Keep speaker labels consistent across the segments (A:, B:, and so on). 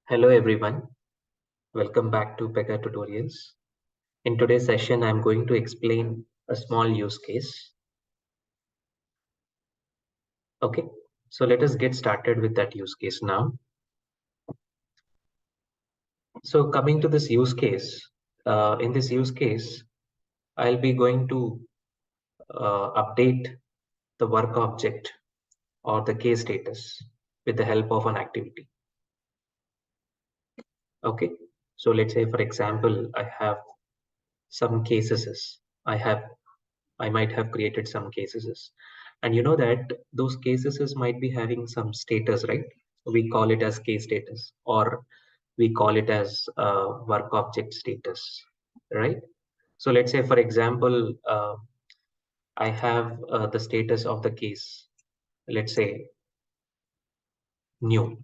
A: Hello everyone, welcome back to Pega tutorials. In today's session, I'm going to explain a small use case. Okay, so let us get started with that use case now. So coming to this use case, in this use case, I'll be going to update the work object or the case status with the help of an activity. Okay, so let's say for example, I have some cases. I might have created some cases. And you know that those cases might be having some status, right? We call it as case status, or we call it as work object status, right? So let's say, for example, I have the status of the case, let's say new.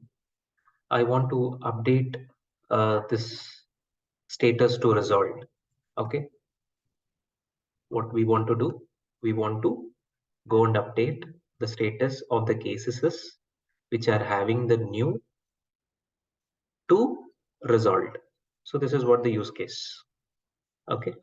A: I want to update this status to resolved. Okay, what we want to do, we want to go and update the status of the cases which are having the new to resolved. So this is what the use case. Okay.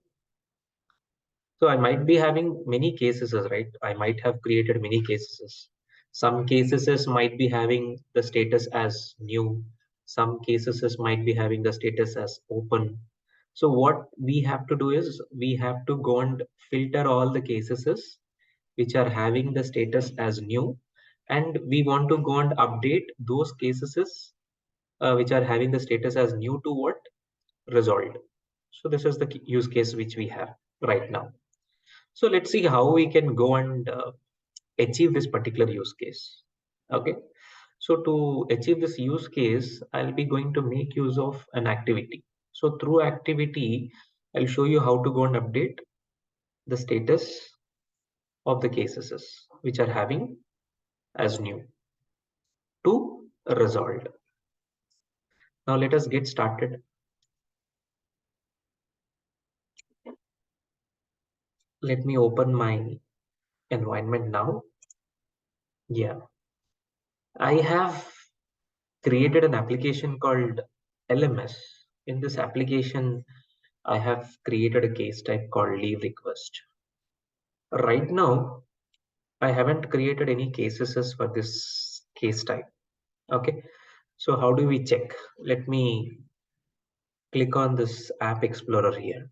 A: So I might be having many cases, right? I might have created many cases. Some cases might be having the status as new. Some cases might be having the status as open. So what we have to do is we have to go and filter all the cases which are having the status as new, and we want to go and update those cases which are having the status as new to what? Resolved. So this is the use case which we have right now. So let's see how we can go and achieve this particular use case. Okay. So to achieve this use case, I'll be going to make use of an activity. So through activity, I'll show you how to go and update the status of the cases which are having as new to resolved. Now let us get started. Let me open my environment now. Yeah, I have created an application called LMS. In this application, I have created a case type called leave request. Right now, I haven't created any cases for this case type. Okay, so how do we check? Let me click on this app explorer here.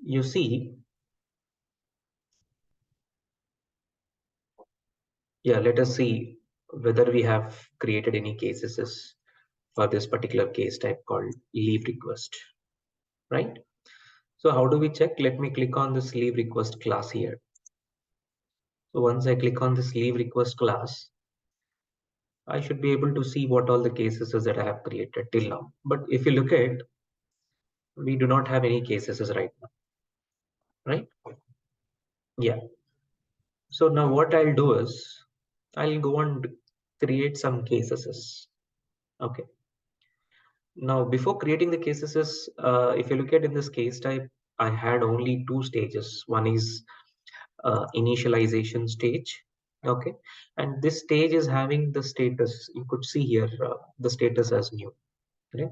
A: You see, yeah, let us see whether we have created any cases for this particular case type called leave request, right? So how do we check? Let me click on this leave request class here. So once I click on this leave request class, I should be able to see what all the cases is that I have created till now. But if you look at, we do not have any cases right now, right? Yeah. So now what I'll do is I'll go and create some cases. Okay. Now before creating the cases, if you look at in this case type, I had only two stages. One is initialization stage. Okay, and this stage is having the status. You could see here the status as new. Right?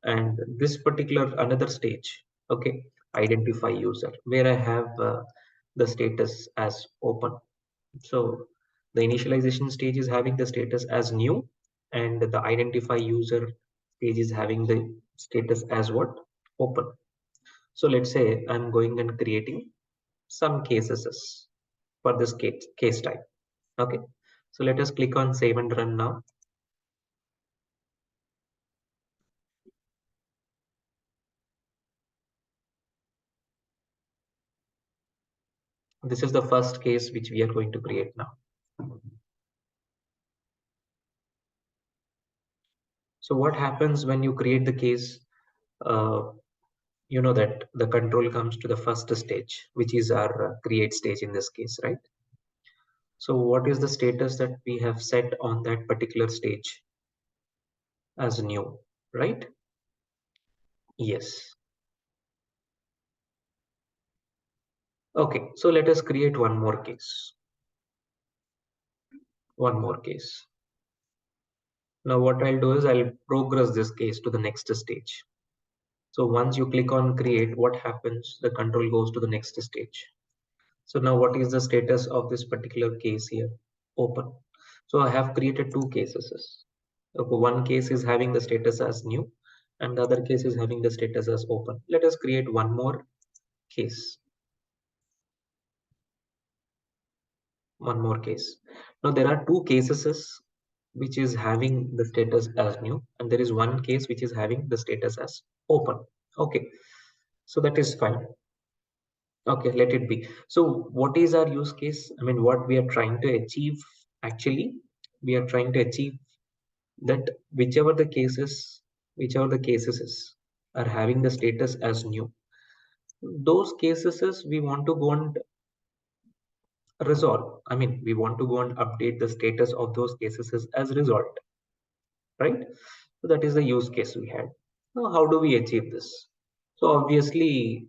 A: And this particular another stage, okay, identify user, where I have the status as open. So the initialization stage is having the status as new, and the identify user stage is having the status as what? Open. So let's say I'm going and creating some cases for this case type. Okay, so let us click on save and run now. This is the first case which we are going to create now. So what happens when you create the case? Uh, you know that the control comes to the first stage, which is our create stage in this case, right? So what is the status that we have set on that particular stage as new, right? Yes. Okay, so let us create one more case. One more case. Now what I'll do is I'll progress this case to the next stage. So once you click on create, what happens? The control goes to the next stage. So now what is the status of this particular case here? Open. So I have created two cases. Okay, one case is having the status as new and the other case is having the status as open. Let us create one more case. One more case. Now there are two cases which is having the status as new and there is one case which is having the status as open. Okay, so that is fine. Okay, let it be. So what is our use case? I mean, what we are trying to achieve actually, we are trying to achieve that whichever the cases is, are having the status as new. Those cases is we want to go and resolve. I mean, we want to go and update the status of those cases as resolved, right? So that is the use case we had. Now, how do we achieve this? So obviously,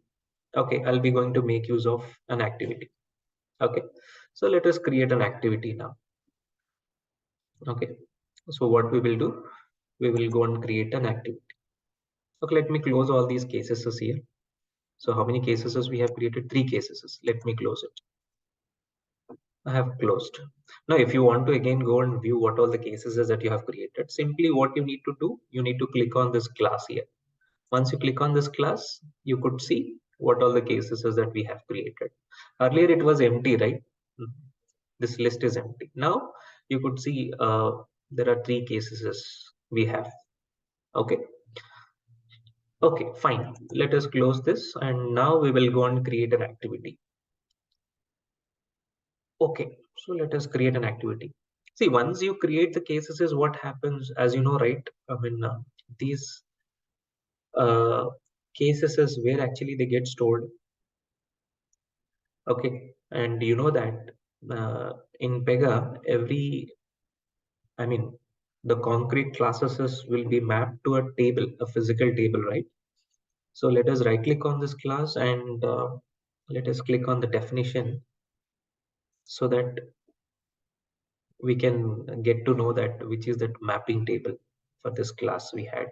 A: okay, I'll be going to make use of an activity. Okay, so let us create an activity now. Okay, so what we will do, we will go and create an activity. Okay, let me close all these cases here. So how many cases we have created? Three cases. Let me close it. I have closed. Now if you want to again go and view what all the cases is that you have created, simply what you need to do, you need to click on this class here. Once you click on this class, you could see what all the cases is that we have created. Earlier it was empty, right? This list is empty. Now you could see there are three cases we have. Okay, okay, fine. Let us close this and now we will go and create an activity. Okay, so let us create an activity. See, once you create the cases is what happens, as you know, right? I mean, these uh, cases is where actually they get stored. Okay, and you know that in Pega, I mean, the concrete classes will be mapped to a table, a physical table, right? So let us right click on this class and let us click on the definition so that we can get to know that which is that mapping table for this class we had.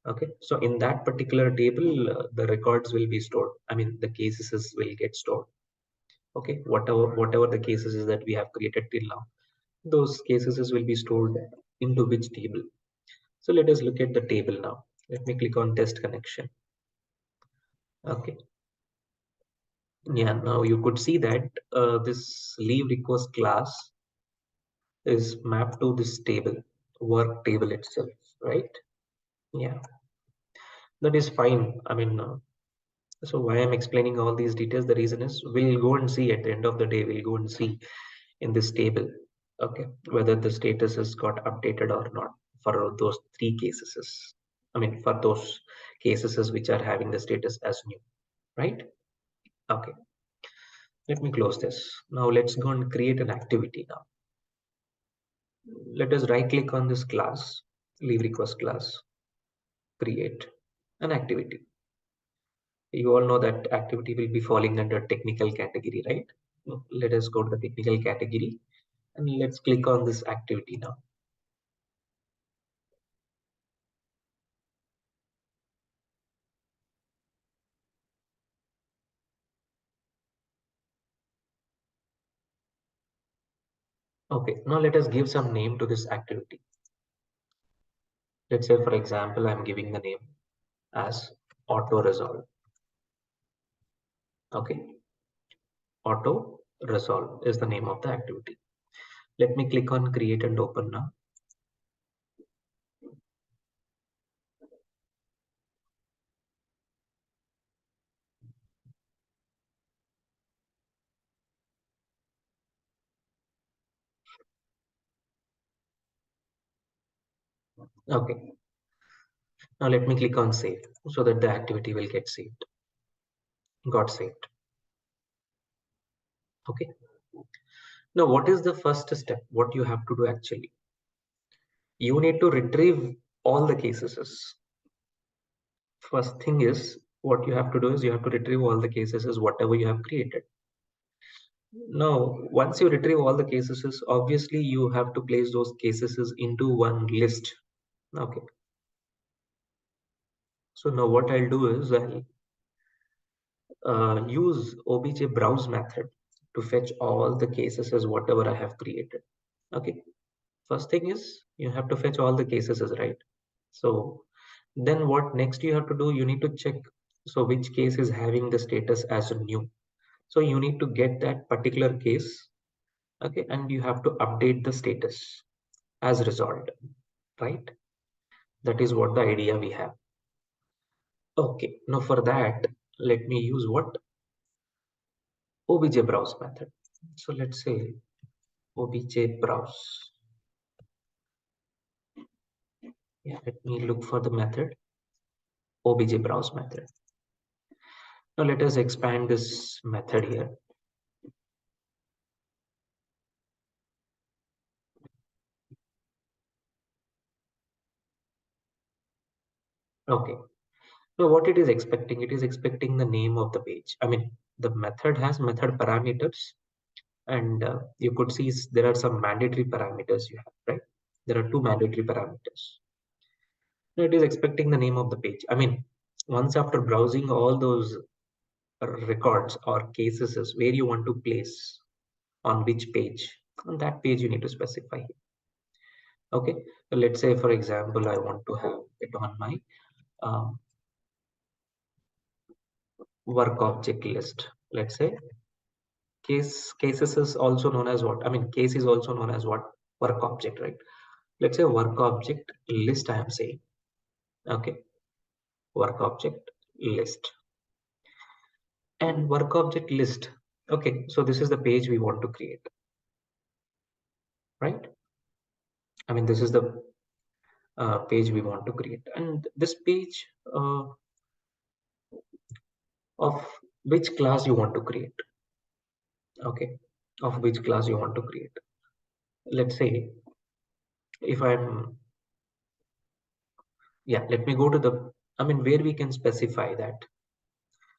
A: Okay, so in that particular table, the records will be stored. I mean, the cases will get stored. Okay, whatever the cases is that we have created till now, those cases will be stored into which table. So let us look at the table now. Let me click on test connection. Okay, yeah, now you could see that this leave request class is mapped to this table, work table itself, right? Yeah, that is fine. I mean, so why I'm explaining all these details, the reason is we'll go and see at the end of the day, we'll go and see in this table, okay, whether the status has got updated or not for those three cases. I mean, for those cases which are having the status as new, right? Okay, let me close this. Now let's go and create an activity now. Let us right click on this class, leave request class, create an activity. You all know that activity will be falling under technical category, right? Let us go to the technical category and let's click on this activity now. Okay, now let us give some name to this activity. Let's say, for example, I'm giving the name as auto resolve. Okay, auto resolve is the name of the activity. Let me click on create and open now. Okay, now let me click on save so that the activity will get saved. Got saved. Okay. Now, what is the first step? What you have to do actually? You need to retrieve all the cases. First thing is what you have to do is you have to retrieve all the cases as whatever you have created. Now, once you retrieve all the cases, obviously you have to place those cases into one list. Okay. So now what I'll do is I'll use obj browse method to fetch all the cases as whatever I have created. Okay. First thing is you have to fetch all the cases, right? So then what next you have to do, you need to check so which case is having the status as a new. So you need to get that particular case, okay, and you have to update the status as resolved, right? That is what the idea we have. Okay, now for that, let me use what? Obj browse method. So let's say obj browse. Yeah, let me look for the method obj browse method. Now let us expand this method here. Okay. So what it is expecting? It is expecting the name of the page. I mean, the method has method parameters, and you could see there are some mandatory parameters you have, right? There are two mandatory parameters. So it is expecting the name of the page. I mean, once after browsing all those records or cases is where you want to place on which page, on that page you need to specify. Okay, so let's say for example I want to have it on my um, work object list. Let's say cases is also known as what? I mean, case is also known as what? Work object, right? Let's say work object list I am saying. Okay, work object list and work object list. Okay, so this is the page we want to create, right? I mean, this is the page we want to create, and this page of which class you want to create. Okay, of which class you want to create. Let's say if I'm, yeah, let me go to the, I mean, where we can specify that.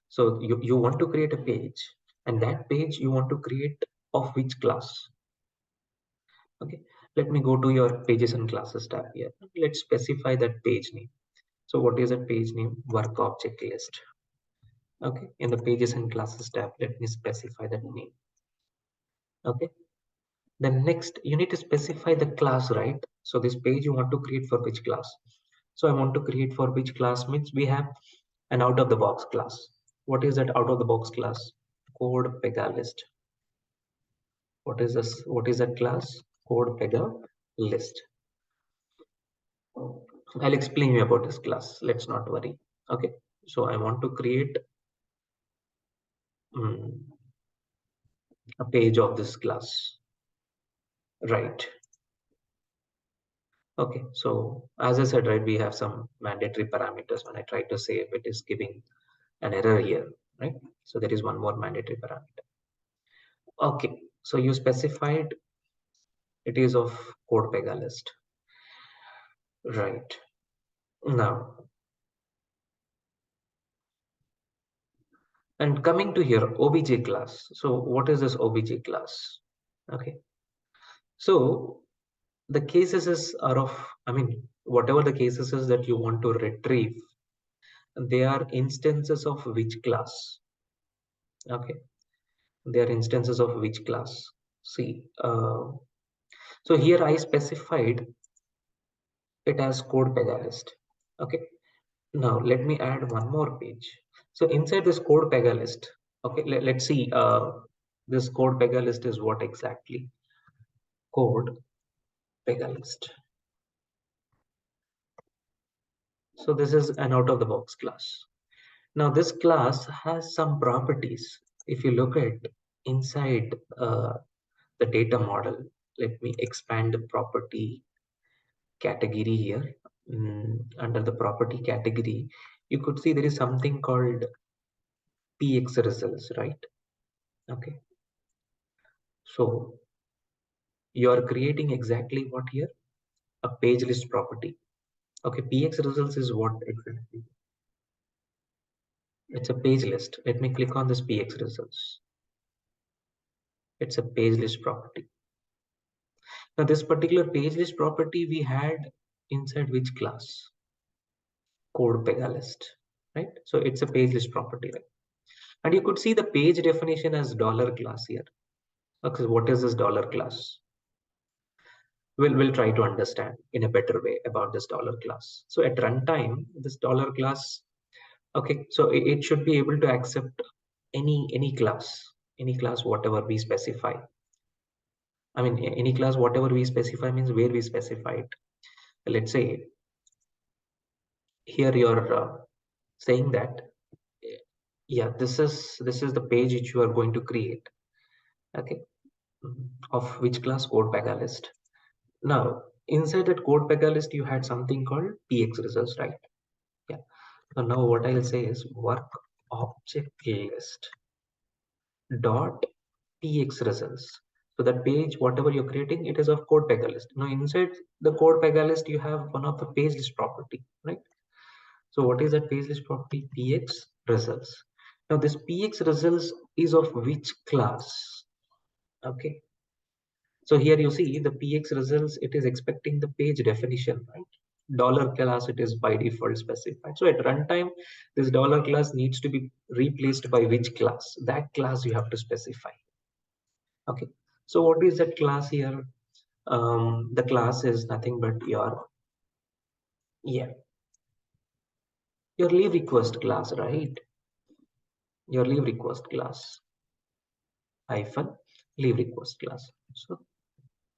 A: So you want to create a page, and that page you want to create of which class. Okay, let me go to your pages and classes tab here. Let's specify that page name. So what is that page name? Work object list. Okay, in the pages and classes tab, let me specify that name. Okay, then next you need to specify the class, right? So this page you want to create for which class? So I want to create for which class means we have an out of the box class. What is that out of the box class? Code Pega list. What is this? What is that class? Code Pega list. I'll explain you about this class. Let's not worry. Okay. So I want to create um, a page of this class. Right. Okay. So as I said, right, we have some mandatory parameters. When I try to save, it is giving an error here, right? So there is one more mandatory parameter. Okay. So you specified it is of code Pega list. Right. Now, and coming to here, obj class. So what is this obj class? Okay. So the cases is are of, I mean, whatever the cases is that you want to retrieve, they are instances of which class? Okay. They are instances of which class? See, so here I specified it as code Pega list. Okay. Now let me add one more page. So inside this code Pega list, okay, let's see. This code Pega list is what exactly? Code Pega list. So this is an out of the box class. Now this class has some properties. If you look at inside the data model, let me expand the property category here. Under the property category, you could see there is something called PX results, right? Okay. So you are creating exactly what here? A page list property. Okay, PX results is what exactly? It's a page list. Let me click on this PX results. It's a page list property. Now this particular page list property we had inside which class? Code Pega list, right? So it's a page list property, right? And you could see the page definition as dollar class here. Okay, what is this dollar class? We'll try to understand in a better way about this dollar class. So at runtime, this dollar class, okay, so it should be able to accept any class whatever we specify. I mean, any class whatever we specify means where we specify it. Let's say here you're saying that yeah, this is the page which you are going to create. Okay, of which class? Code Pega list. Now inside that Code Pega list you had something called px results, right? Yeah. So now what I'll say is work object list dot px results. So that page whatever you're creating, it is of Code Pega list. Now inside the Code Pega list you have one of the page list property, right? So what is that page list property? Px results. Now this px results is of which class? Okay, so here you see the px results, it is expecting the page definition, right? Dollar class, it is by default specified. So at runtime this dollar class needs to be replaced by which class? That class you have to specify. Okay, so what is that class here? The class is nothing but your, yeah, your leave request class, right? Your leave request class hyphen leave request class. So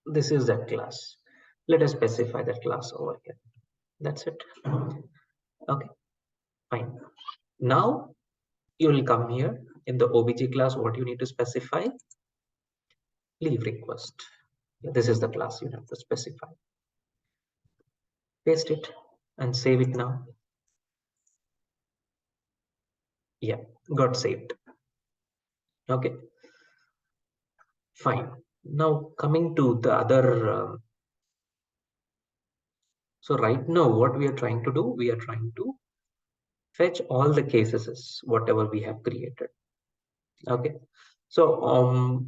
A: this is that class. Let us specify that class over here. That's it. Okay, fine. Now you will come here in the obj class. What you need to specify? Leave request. This is the class you have to specify. Paste it and save it now. Yeah, got saved. Okay, fine. Now coming to the other. So right now what we are trying to do, we are trying to fetch all the cases whatever we have created. Okay, so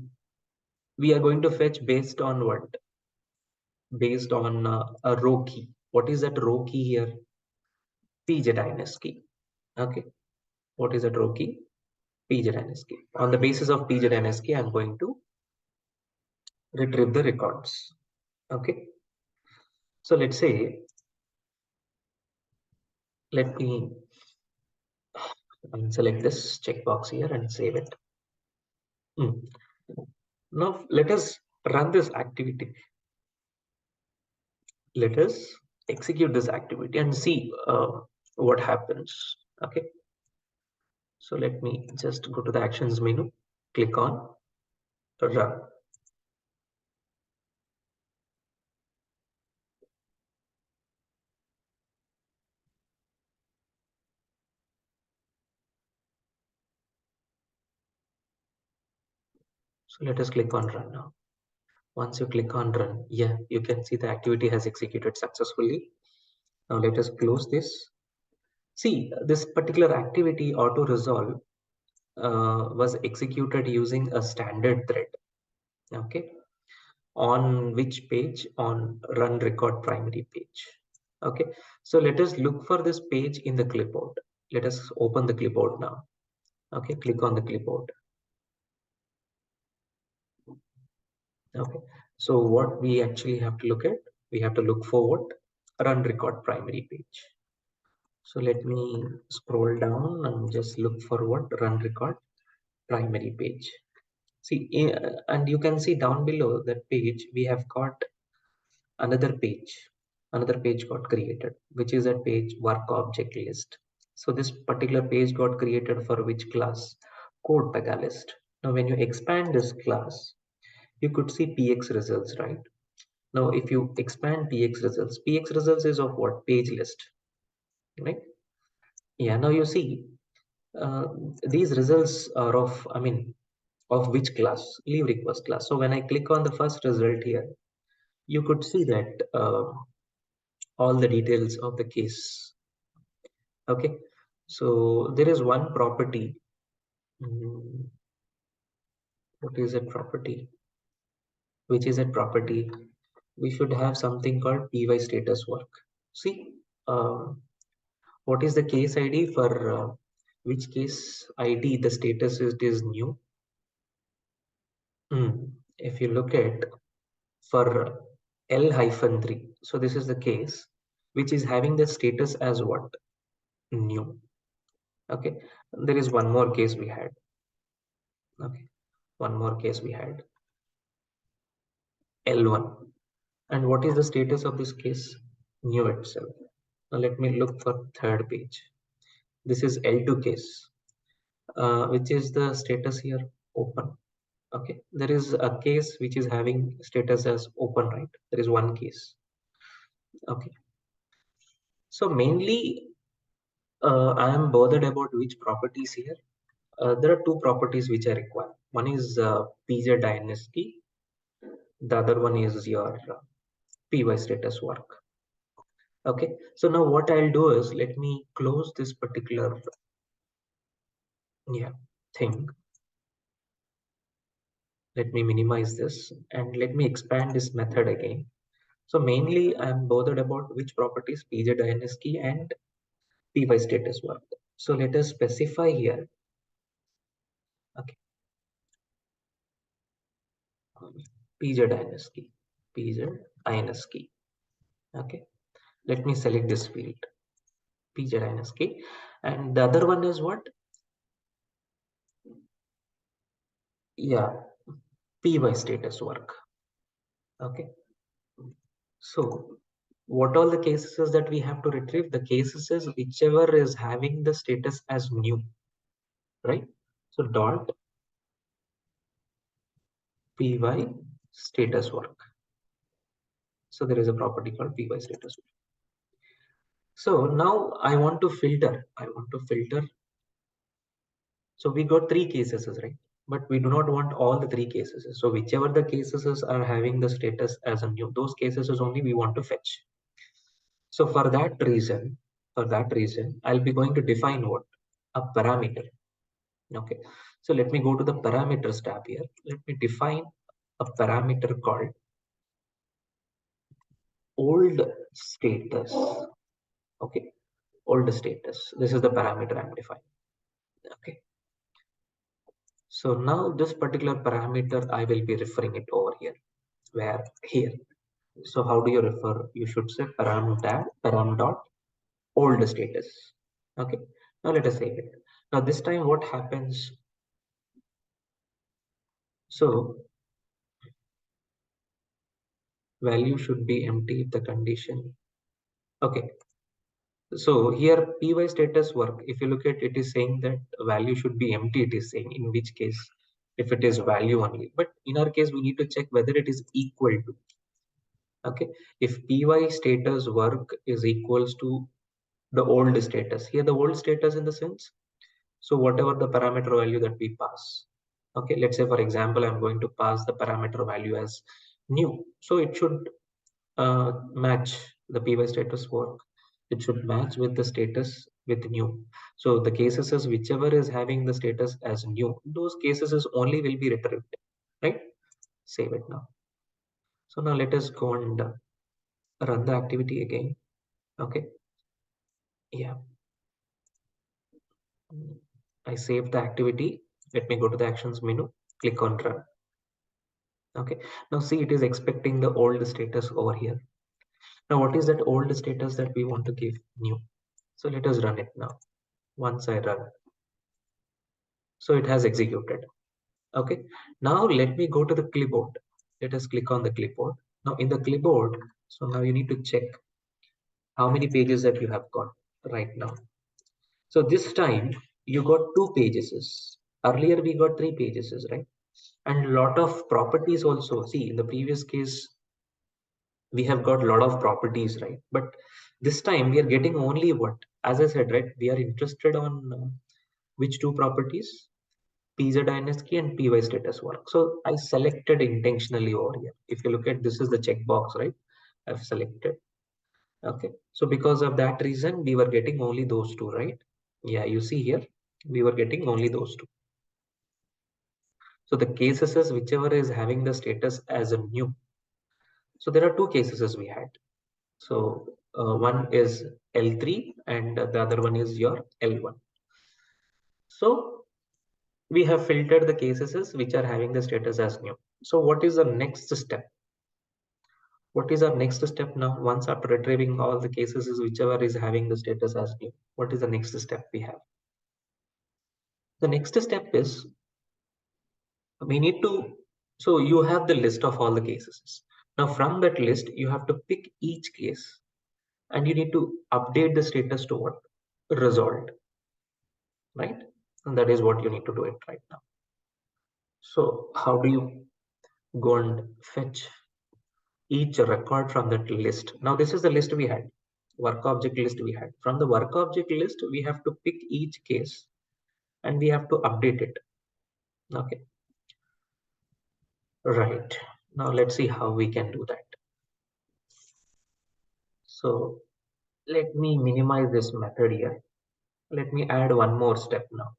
A: we are going to fetch based on what? Based on a row key. What is that row key here? pjdns key. Okay, what is that row key? pjdns key. On the basis of pjdns key I'm going to retrieve the records. Okay, so let's say, let me select this checkbox here and save it. Now let us run this activity. Let us execute this activity and see what happens. Okay, so let me just go to the actions menu, click on run. So let us click on run now. Once you click on run, yeah, you can see the activity has executed successfully. Now let us close this. See, this particular activity auto resolve was executed using a standard thread. Okay, on which page? On run record primary page. Okay, so let us look for this page in the clipboard. Let us open the clipboard now. Okay, click on the clipboard. Okay, so what we actually have to look at, we have to look forward run record primary page. So let me scroll down and just look for what? Run record primary page. See, and you can see down below that page, we have got another page got created, which is a page work object list. So this particular page got created for which class? Code Pega list. Now when you expand this class, you could see px results, right? Now if you expand px results is of what? Page list, right? Yeah, now you see uh, these results are of, I mean, of which class? Leave request class. So when I click on the first result here, you could see that all the details of the case. Okay, so there is one property. mm, What is a property? Which is a property? We should have something called py status work. See, um, what is the case ID for which case ID the status is new? If you look at for L-3, so this is the case which is having the status as what? New. Okay, there is one more case we had. Okay, one more case we had L1. And what is the status of this case? New itself. Now let me look for third page. This is L2 case, which is the status here? Open. Okay, there is a case which is having status as open, right? There is one case. Okay, so mainly I am bothered about which properties here. There are two properties which I require. One is PZ dynasty. The other one is your PY status work. Okay, so now what I'll do is let me close this particular thing. Let me minimize this and let me expand this method again. So mainly I'm bothered about which properties PJ dynasty and PY status work. So let us specify here. Okay, PJ dynasty, PJ dynasty. Okay, let me select this field, PJ dynasty, and the other one is what? Yeah, PY status work. Okay, so what all the cases that we have to retrieve? The cases is whichever is having the status as new, right? So dot py status work. So there is a property called py status work. So now I want to filter. So we got three cases, right? But we do not want all the three cases. So whichever the cases are having the status as a new, those cases is only we want to fetch. So for that reason, I'll be going to define what? A parameter. Okay. So let me go to the parameters tab here. Let me define a parameter called old status. Okay. Old status. This is the parameter I'm defining. Okay. So now this particular parameter, I will be referring it over here. Where here. So how do you refer? You should say param dot old status. Okay. Now let us save it. Now this time what happens? So value should be empty if the condition. Okay. So here py status work, if you look at it is saying that value should be empty, it is saying, in which case if it is value only. But in our case, we need to check whether it is equal to. Okay, if py status work is equals to the old status, here the old status in the sense, so whatever the parameter value that we pass. Okay, let's say for example, I'm going to pass the parameter value as new. So it should match the py status work. It should match with the status with new. So the cases is whichever is having the status as new, those cases is only will be retrieved, right? Save it now. So now let us go and run the activity again. Okay, yeah, I saved the activity. Let me go to the actions menu, click on run. Okay, now see it is expecting the old status over here. Now what is that old status that we want to give new? So let us run it now. Once I run, so it has executed. Okay, now let me go to the clipboard. Let us click on the clipboard. Now in the clipboard, so now you need to check how many pages that you have got right now. So this time you got two pages. Earlier we got three pages, right? And lot of properties also. See, in the previous case, we have got a lot of properties, right? But this time we are getting only what? As I said, right? We are interested on which two properties? PZ dynasty and PY status work. So I selected intentionally over here. If you look at this is the checkbox, right? I've selected. Okay. So because of that reason, we were getting only those two, right? Yeah, you see here, we were getting only those two. So the cases is whichever is having the status as a new. So there are two cases as we had. So one is L3 and the other one is your L1. So we have filtered the cases which are having the status as new. So what is the next step? What is our next step now? Once after retrieving all the cases is whichever is having the status as new, what is the next step we have? The next step is we need to, so you have the list of all the cases. Now from that list, you have to pick each case and you need to update the status to what? Resolved, right? And that is what you need to do it right now. So how do you go and fetch each record from that list? Now this is the list we had, work object list we had. From the work object list, we have to pick each case and we have to update it. Okay, right. Now let's see how we can do that. So let me minimize this method here. Let me add one more step now.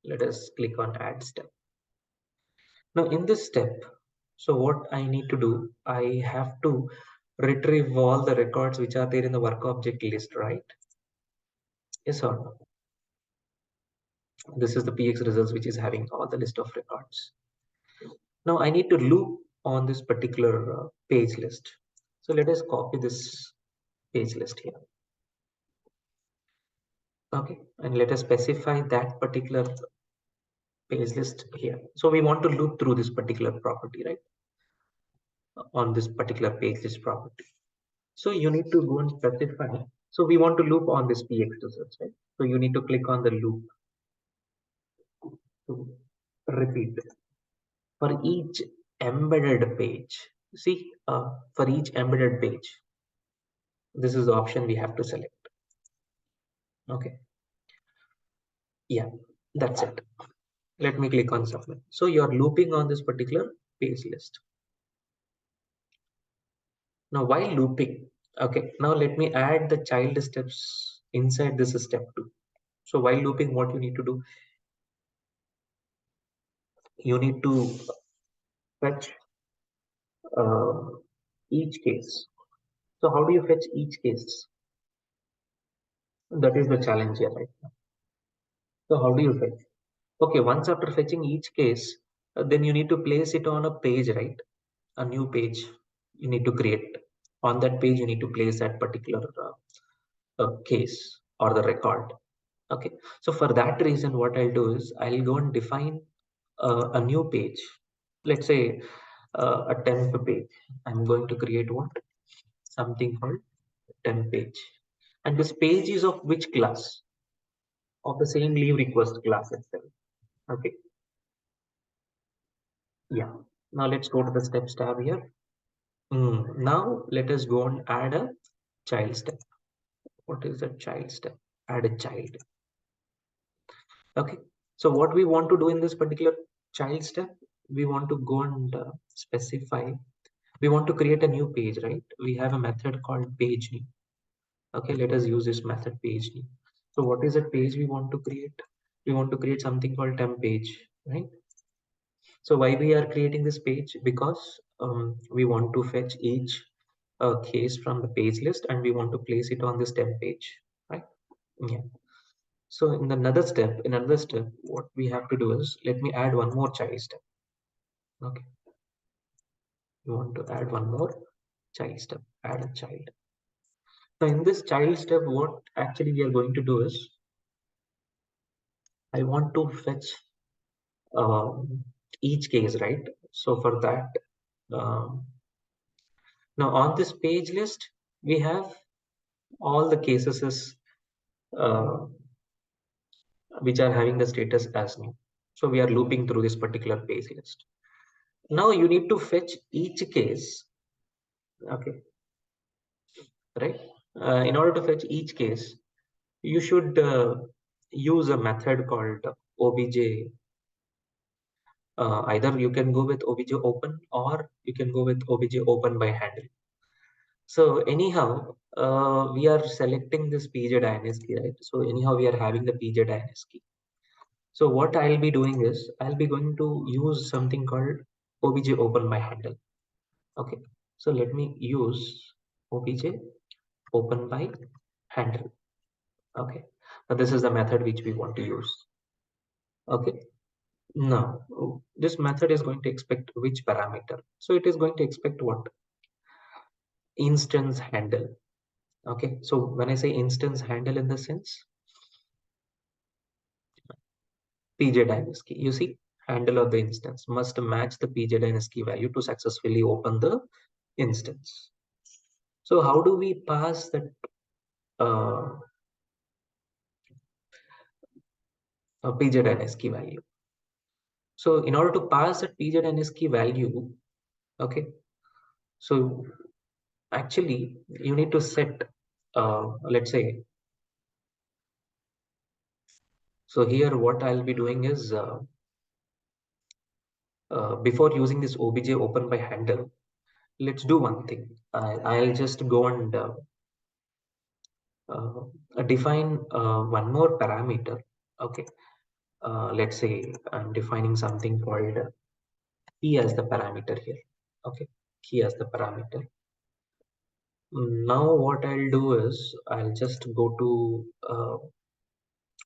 A: Let us click on add step. Now in this step, so what I need to do, I have to retrieve all the records which are there in the work object list, right? Yes or no? This is the PX results which is having all the list of records. Now I need to loop on this particular page list. So let us copy this page list here. Okay, and let us specify that particular page list here. So we want to loop through this particular property, right? On this particular page list property. So you need to go and specify. So we want to loop on this PX results, right? So you need to click on the loop to repeat for each embedded page. See, for each embedded page, this is the option we have to select. Okay. Yeah, that's it. Let me click on submit. So you're looping on this particular page list. Now while looping, okay, now let me add the child steps inside this step 2. So while looping, what you need to do, you need to fetch uh, each case. So how do you fetch each case? That is the challenge here, right? So how do you fetch? Okay, once after fetching each case, then you need to place it on a page, right? A new page you need to create. On that page, you need to place that particular case or the record. Okay, so for that reason, what I'll do is I'll go and define a new page. Let's say a temp page. I'm going to create what? Something called temp page. And this page is of which class? Of the same leave request class itself. Okay, yeah. Now let's go to the steps tab here. Now let us go and add a child step. What is the child step? Add a child. Okay, so what we want to do in this particular child step, we want to go and specify, we want to create a new page, right? We have a method called page new. Okay, let us use this method page new. So what is a page we want to create? We want to create something called temp page, right? So why we are creating this page? Because we want to fetch each case from the page list and we want to place it on this temp page, right? Yeah. So in another step, what we have to do is, let me add one more child step. Okay. We want to add one more child step, add a child. Now in this child step, what actually we are going to do is, I want to fetch each case, right? So for that, um, now on this page list, we have all the cases uh, which are having the status as new. So we are looping through this particular page list. Now you need to fetch each case, okay, right? In order to fetch each case, you should use a method called obj. Either you can go with obj open or you can go with obj open by handle. So anyhow, we are selecting this pj key, right? So anyhow, we are having the pj key. So what I'll be doing is I'll be going to use something called obj open by handle. Okay, so let me use obj open by handle. Okay, now this is the method which we want to use. Okay, now this method is going to expect which parameter? So it is going to expect what? Instance handle. Okay, so when I say instance handle, in the sense pj dynasty, you see, handle of the instance must match the pj dynasty value to successfully open the instance. So how do we pass that uh, pj dynasty value? So in order to pass that pj dynasty value, okay, so actually you need to set, let's say, so here what I'll be doing is before using this obj open by handle, let's do one thing. I'll just go and define one more parameter. Okay, let's say I'm defining something called key as the parameter here. Okay, key as the parameter. Now what I'll do is I'll just go to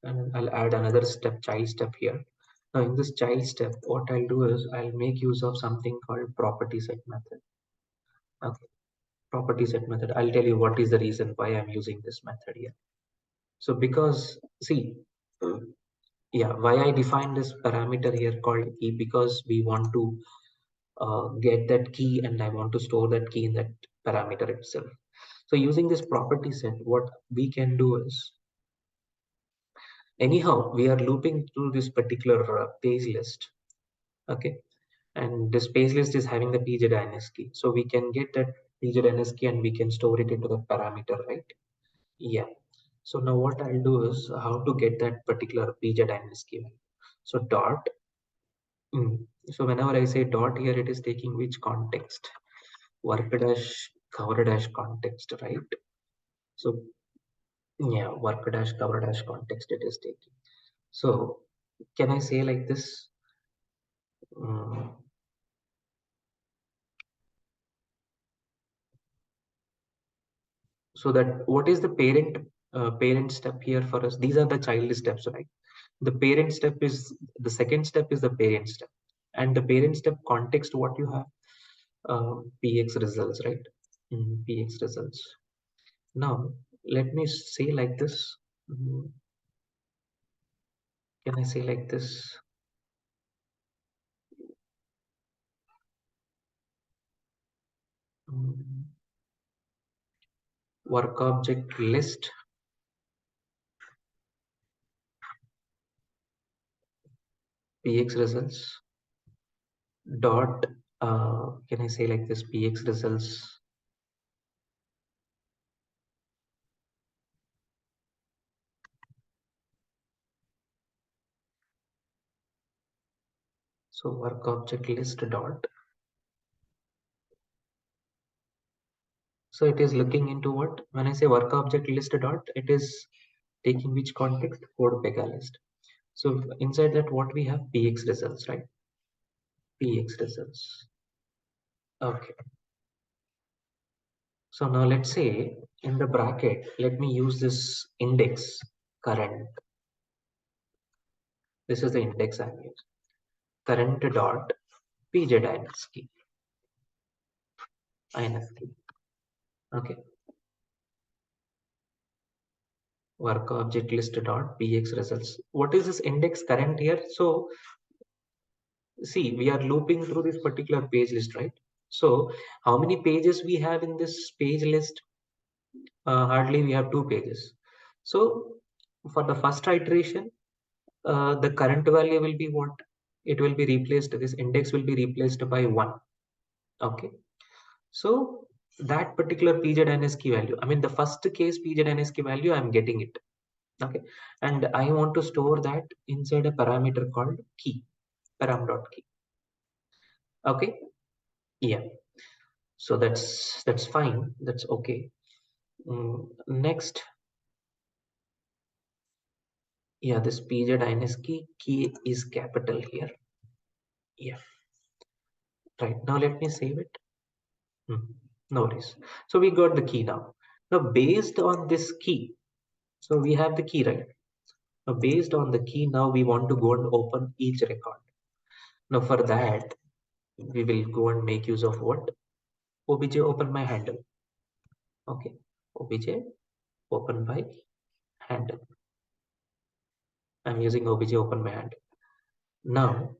A: and I'll add another step, child step here. Now in this child step, what I'll do is I'll make use of something called property set method. Okay, property set method. I'll tell you what is the reason why I'm using this method here. So because see, yeah, why I define this parameter here called key, because we want to get that key and I want to store that key in that parameter itself. So using this property set, what we can do is, anyhow, we are looping through this particular page list. Okay, and this page list is having the pjdns key, so we can get that pjdns key and we can store it into the parameter, right? Yeah. So now what I'll do is how to get that particular pjdns key. So dot. So whenever I say dot here, it is taking which context? Work dash cover dash context, right? So yeah, work dash cover dash context it is taking. So can I say like this? Mm, so that what is the parent step here for us? These are the child steps, right? The parent step is the second step is the parent step, and the parent step context what you have, px results, right? Px results. Now let me say like this. Mm, can I say like this? Mm, work object list px results dot, can I say like this, px results, so work object list dot, so it is looking into what, when I say work object list dot, it is taking which context? Code Pega list. So inside that what we have? Px results, right? Px results. Okay, so now let's say in the bracket, let me use this index current. This is the index I'm using. Current dot pj dynasty inst. Okay, work object list dot px results. What is this index current here? So see, we are looping through this particular page list, right? So how many pages we have in this page list? Hardly we have two pages. So for the first iteration, the current value will be what? It will be replaced. This index will be replaced by 1. Okay. So that particular pjdns value, I mean the first case pjdns value, I'm getting it. Okay. And I want to store that inside a parameter called key, param.key. Okay. Yeah. So that's fine. That's okay. Next, Yeah, this pj dynasty key is capital here. Yeah, right. Now let me save it. Hmm. No worries. So we got the key now. Now based on this key, so we have the key, right? Now based on the key, now we want to go and open each record. Now for that, we will go and make use of what? Obj open my handle. Okay. Obj open by handle. I'm using obj open my handle. Now,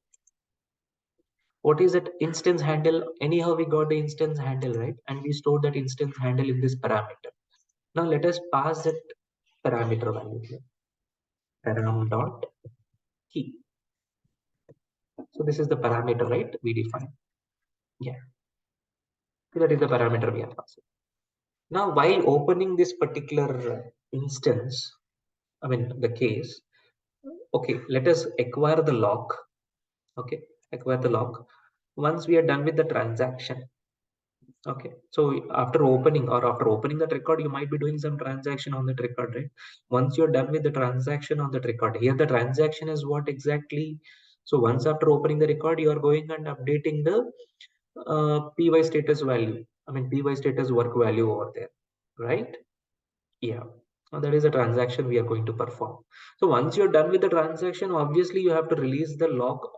A: what is that instance handle? Anyhow, we got the instance handle, right? And we stored that instance handle in this parameter. Now let us pass that parameter value here. Param dot key. So this is the parameter, right? We define. Yeah. So that is the parameter we are passing. Now, while opening this particular instance, I mean the case, okay, let us acquire the lock. Okay, acquire the lock. Once we are done with the transaction, okay, so after opening that record, you might be doing some transaction on that record, right? Once you're done with the transaction on that record, here the transaction is what exactly? So once after opening the record, you are going and updating the py status value. I mean py status work value over there, right? Yeah. Now that is a transaction we are going to perform. So once you're done with the transaction, obviously you have to release the lock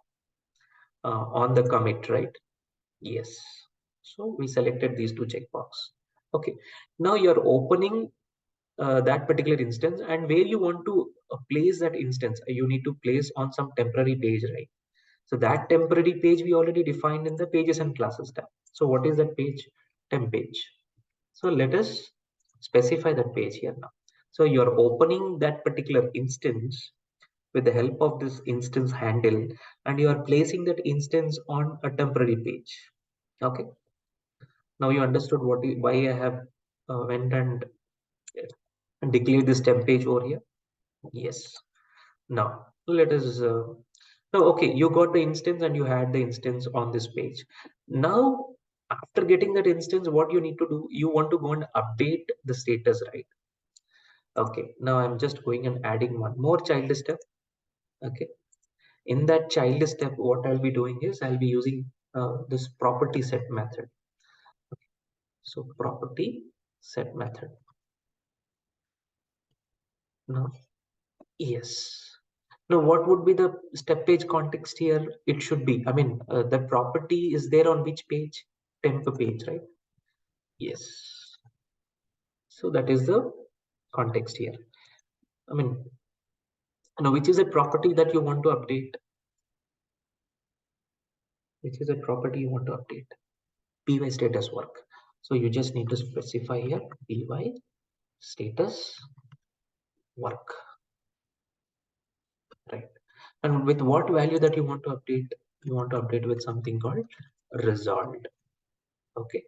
A: on the commit, right? Yes. So we selected these two checkbox. Okay. Now you're opening that particular instance, and where you want to place that instance, you need to place on some temporary page, right? So that temporary page we already defined in the pages and classes tab. So what is that page? Temp page. So let us specify that page here now. So you're opening that particular instance with the help of this instance handle, and you are placing that instance on a temporary page. Okay. Now you understood why I have went and declared this temp page over here. Yes. Now let us. Now, okay, you got the instance and you had the instance on this page. Now, after getting that instance, what you need to do, you want to go and update the status, right? Okay, now I'm just going and adding one more child step. Okay, in that child step, what I'll be doing is I'll be using this property set method. So property set method. Now, yes. Now, what would be the step page context here? It should be, I mean, the property is there on which page? Temp page, right? Yes. So that is the context here. I mean, now which is a property that you want to update? Which is a property you want to update? Py status work. So you just need to specify here py status work, right? And with what value that you want to update? You want to update with something called resolved. Okay,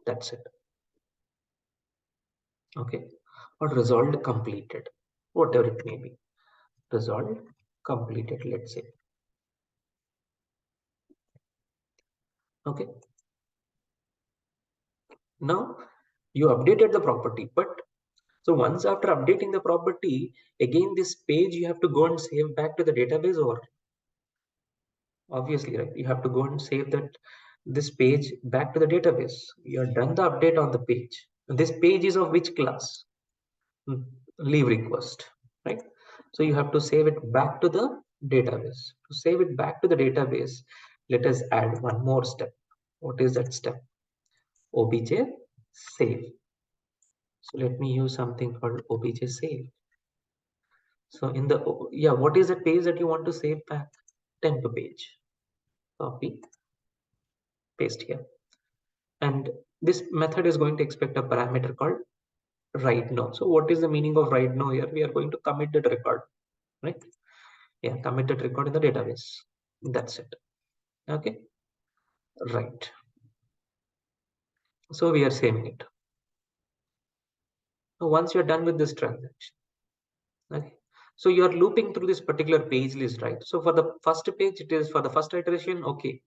A: that's it. Okay, or resolved completed, whatever it may be. Resolved completed, let's say. Okay, now you updated the property, but so once after updating the property, again this page you have to go and save back to the database, or obviously, right? You have to go and save that this page back to the database. You have done the update on the page. This page is of which class? Hmm, leave request, right? So you have to save it back to the database. To save it back to the database, let us add one more step. What is that step? Obj save. So let me use something called obj save. So in the, yeah, what is the page that you want to save back? Temp page. Copy, paste here. And this method is going to expect a parameter called write now. So what is the meaning of write now here? We are going to commit that record, right? Yeah, commit that record in the database. That's it. Okay, right. So we are saving it. So once you're done with this transaction, okay. So you are looping through this particular page list, right? So for the first page, it is for the first iteration, okay.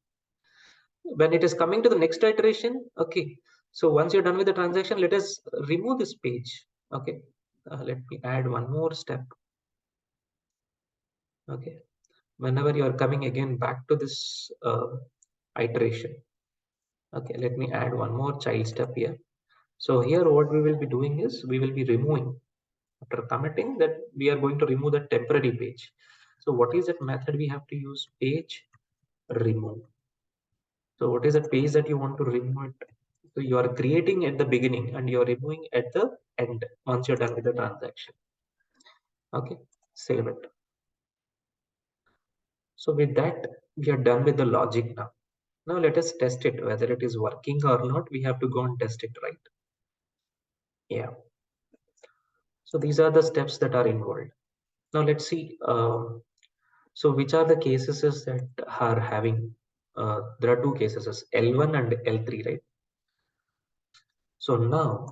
A: When it is coming to the next iteration, okay. So once you're done with the transaction, let us remove this page. Okay, let me add one more step. Okay, whenever you are coming again back to this iteration. Okay, let me add one more child step here. So here what we will be doing is we will be removing, after committing that, we are going to remove the temporary page. So what is that method we have to use? Page remove. So what is the page that you want to remove it? So you are creating at the beginning and you are removing at the end once you're done with the transaction. Okay, save it. So with that, we are done with the logic now. Now let us test it, whether it is working or not. We have to go and test it, right? Yeah. So these are the steps that are involved. Now let's see. So which are the cases is that are having? There are two cases, is L1 and L3, right? So now,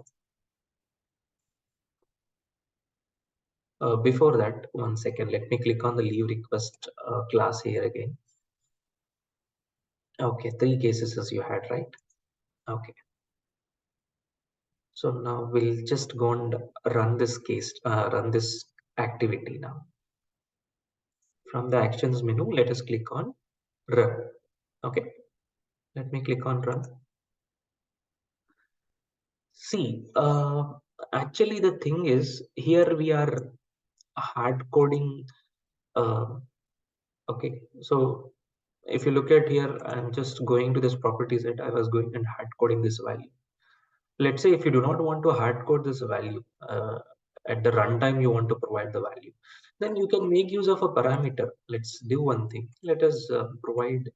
A: before that, one second. Let me click on the leave request class here again. Okay, three cases as you had, right? Okay. So now we'll just go and run this case, run this activity now. From the actions menu, let us click on run. Okay, let me click on run. See, actually the thing is here we are hard coding. Uh, okay, so if you look at here, I'm just going to this property set. I was going and hard coding this value. Let's say if you do not want to hard code this value, at the runtime you want to provide the value, then you can make use of a parameter. Let's do one thing. Let us provide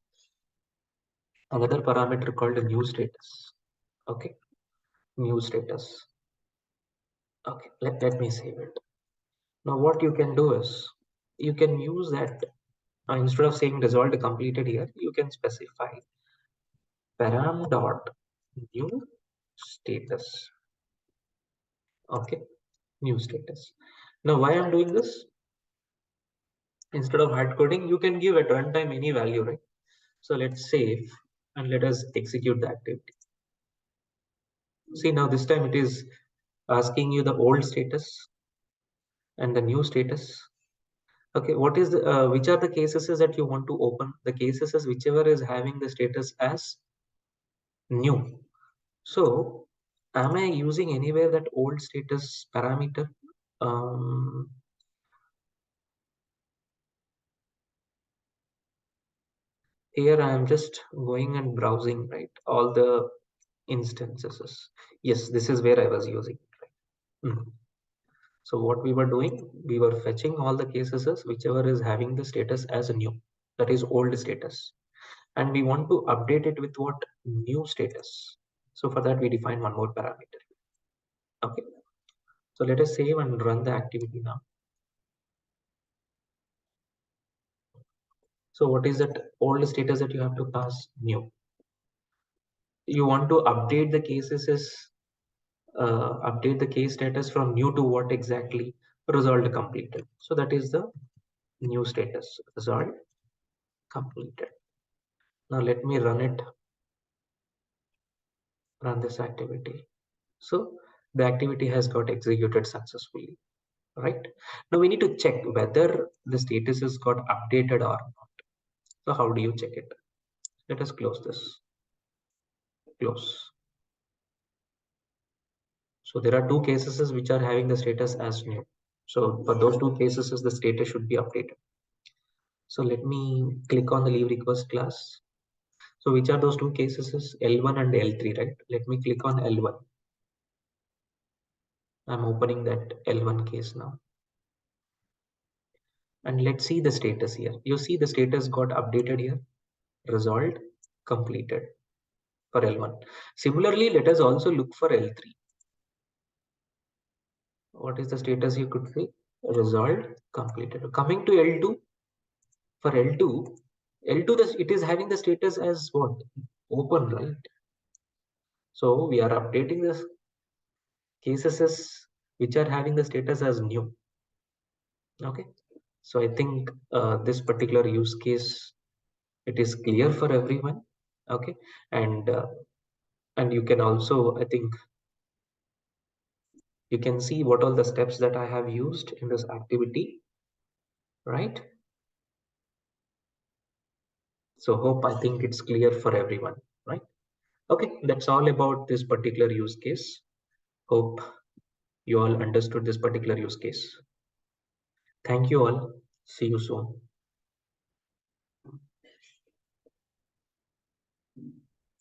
A: another parameter called a new status. Okay, new status. Okay, let me save it. Now what you can do is you can use that, instead of saying result completed here, you can specify param dot new status. Okay, new status. Now why I'm doing this? Instead of hard coding, you can give at runtime any value, right? So let's save and let us execute the activity. See, now this time it is asking you the old status and the new status. Okay, what is the which are the cases is that you want to open? The cases is whichever is having the status as new. So am I using anywhere that old status parameter? Um, Here I am just going and browsing, right? All the instances. Yes, this is where I was using. Mhm. So what we were doing, we were fetching all the cases as whichever is having the status as a new, that is old status. And we want to update it with what? New status. So for that, we define one more parameter. Okay. So let us save and run the activity now. So what is that old status that you have to pass? New. You want to update the cases as update the case status from new to what exactly? Result completed. So that is the new status, result completed. Now let me run this activity. So the activity has got executed successfully, right? Now we need to check whether the status has got updated or not. So how do you check it? Let us close this, close. So there are two cases which are having the status as new. So for those two cases, the status should be updated. So let me click on the leave request class. So which are those two cases is L1 and L3, right? Let me click on L1. I'm opening that L1 case now. And let's see the status here. You see the status got updated here. Resolved, completed for L1. Similarly, let us also look for L3. What is the status you could see? Resolved, completed. Coming to L2, for L2, it is having the status as what? Open, right? So we are updating the cases as which are having the status as new. Okay. So I think this particular use case, it is clear for everyone. Okay. And you can also, I think, you can see what all the steps that I have used in this activity, right? So hope I think it's clear for everyone, right? Okay, that's all about this particular use case. Hope you all understood this particular use case. Thank you all. See you soon.